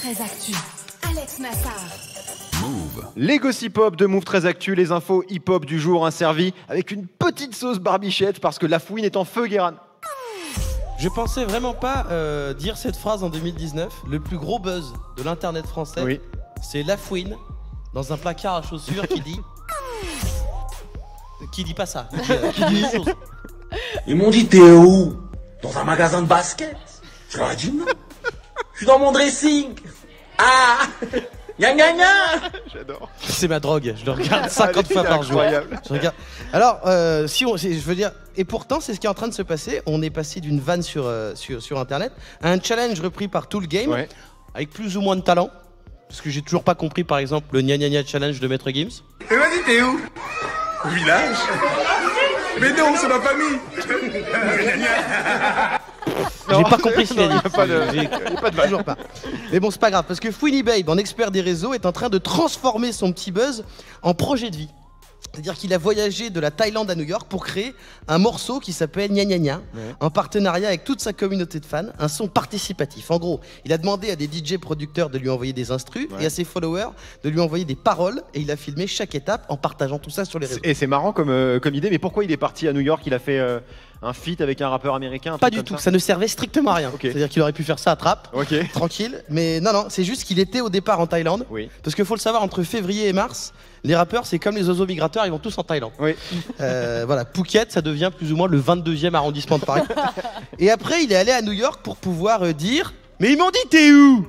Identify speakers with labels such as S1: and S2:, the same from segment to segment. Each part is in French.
S1: 13 Actu, Alex Nassar.
S2: Move.
S3: Les gossip hop de Move 13 Actu, les infos hip-hop du jour servis avec une petite sauce barbichette parce que la fouine est en feu, Guéran.
S4: Je pensais vraiment pas dire cette phrase en 2019. Le plus gros buzz de l'internet français,
S3: Oui.
S4: c'est La Fouine dans un placard à chaussures qui dit... Qui dit pas ça, qui dit une chose.
S5: Ils m'ont dit, t'es où? Dans un magasin de basket? Je leur ai dit non. Je suis dans mon dressing. Ah! Gna gna gna!
S3: J'adore.
S4: C'est ma drogue, je le regarde 50 fois par jour.
S3: Incroyable.
S4: Je regarde. Alors, je veux dire, et pourtant, c'est ce qui est en train de se passer. On est passé d'une vanne sur Internet à un challenge repris par tout le game,
S3: Ouais.
S4: avec plus ou moins de talent. Parce que j'ai toujours pas compris, par exemple, le gna gna gna challenge de Maître Gims.
S6: Et vas-y, t'es où? Au village? Mais non, c'est ma famille!
S4: J'ai pas compris ce qu'il a dit.
S3: Il n'y a pas de vanne.
S4: Toujours pas. Mais bon, c'est pas grave, parce que Fouini Babe, en expert des réseaux, est en train de transformer son petit buzz en projet de vie. C'est-à-dire qu'il a voyagé de la Thaïlande à New York pour créer un morceau qui s'appelle Gna Gna Gna, en partenariat avec toute sa communauté de fans, un son participatif. En gros, il a demandé à des DJ producteurs de lui envoyer des instrus et à ses followers de lui envoyer des paroles, et il a filmé chaque étape en partageant tout ça sur les réseaux.
S3: Et c'est marrant comme idée, mais pourquoi il est parti à New York? Il a fait un feat avec un rappeur américain?
S4: Pas du tout, ça ne servait strictement à rien.
S3: Ok.
S4: C'est-à-dire qu'il aurait pu faire ça à trappe,
S3: Ok.
S4: tranquille. Mais non, c'est juste qu'il était au départ en Thaïlande.
S3: Oui.
S4: Parce qu'il faut le savoir, entre février et mars, les rappeurs, c'est comme les oiseaux migrateurs, ils vont tous en Thaïlande.
S3: Oui.
S4: Voilà, Phuket, ça devient plus ou moins le 22e arrondissement de Paris. Et après, il est allé à New York pour pouvoir dire « Mais ils m'ont dit, t'es où?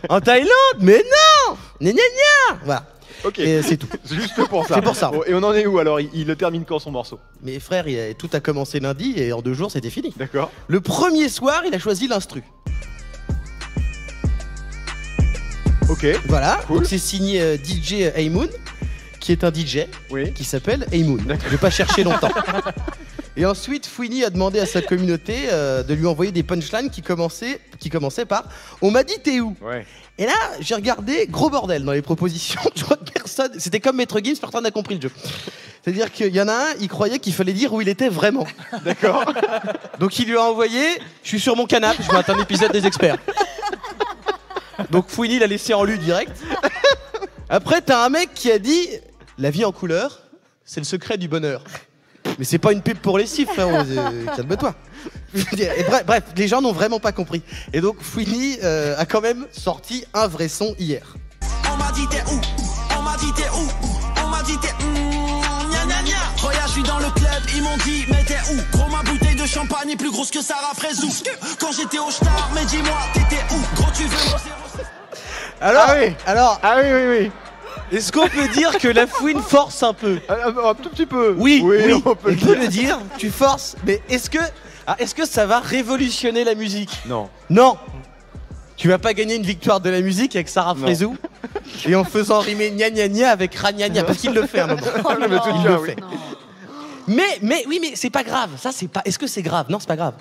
S4: En Thaïlande? Mais non! Gna gna gna !» Voilà.
S3: Ok.
S4: Et c'est tout.
S3: Juste pour ça.
S4: C'est pour ça.
S3: Bon, et on en est où alors? Il le termine quand son morceau?
S4: Mais frère, tout a commencé lundi et en 2 jours, c'était fini.
S3: D'accord.
S4: Le premier soir, il a choisi l'instru.
S3: Ok.
S4: Voilà,
S3: Cool.
S4: donc c'est signé DJ Aymoon, qui est un DJ
S3: Oui.
S4: qui s'appelle Aymoon. Je vais pas chercher longtemps. Et ensuite, Fouini a demandé à sa communauté de lui envoyer des punchlines qui commençaient par « On m'a dit t'es où ?»
S3: Ouais.
S4: Et là, j'ai regardé, gros bordel dans les propositions. Je crois que personne... C'était comme Maître Gims, personne n'a compris le jeu. C'est-à-dire qu'il y en a un, il croyait qu'il fallait dire où il était vraiment.
S3: D'accord.
S4: Donc il lui a envoyé « Je suis sur mon canapé, je mate un épisode des experts. » Donc Fouini l'a laissé en lu direct. Après, t'as un mec qui a dit « La vie en couleur, c'est le secret du bonheur. » Mais c'est pas une pub pour les cifres, frérot, calme-toi. Et bref, les gens n'ont vraiment pas compris. Et donc Fouini a quand même sorti un vrai son hier.
S7: On m'a dit t'es où? On m'a dit t'es où? On m'a dit t'es gna gna gna. Regarde, je suis dans le club, ils m'ont dit mais t'es où? Gros, ma bouteille de champagne est plus grosse que Sarah Frézou. Quand j'étais au Star, mais dis-moi t'étais où? Gros, tu veux mon 06?
S4: Alors,
S3: Ah oui.
S4: est-ce qu'on peut dire que la Fouine force un peu?
S3: Un tout petit peu.
S4: Oui,
S3: on peut le
S4: on peut
S3: dire.
S4: le dire, tu forces, mais est-ce que ça va révolutionner la musique?
S3: Non.
S4: Non. Tu vas pas gagner une victoire de la musique avec Sarah Frézou et en faisant rimer gna gna gna avec ra gna gna, parce qu'il le fait à un moment. Il le fait. Mais c'est pas grave. Ça, c'est pas. Est-ce que c'est grave? Non, c'est pas grave.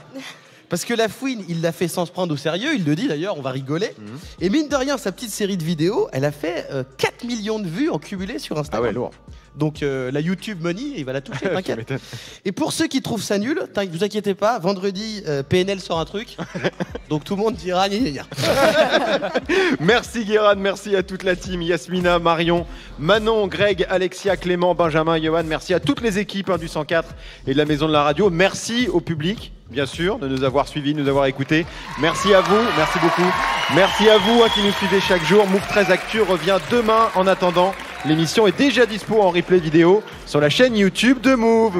S4: Parce que la Fouine, il l'a fait sans se prendre au sérieux, il le dit d'ailleurs, on va rigoler. Et mine de rien, sa petite série de vidéos, elle a fait 4 millions de vues en cumulé sur
S3: Ah
S4: Instagram.
S3: ouais, lourd.
S4: Donc la YouTube Money, il va la toucher,
S3: Tu
S4: t'inquiète.
S3: m'étonnes.
S4: Et pour ceux qui trouvent ça nul, vous inquiétez pas, vendredi, PNL sort un truc. Donc tout le monde dira gna gna gna.
S3: Merci Guéran, merci à toute la team, Yasmina, Marion, Manon, Greg, Alexia, Clément, Benjamin, Johan, merci à toutes les équipes du 104 et de la Maison de la Radio, merci au public, bien sûr, de nous avoir suivis, de nous avoir écoutés, merci à vous, merci beaucoup, merci à vous qui nous suivez chaque jour, Move 13 Actu revient demain. En attendant, l'émission est déjà dispo en replay vidéo sur la chaîne YouTube de Move.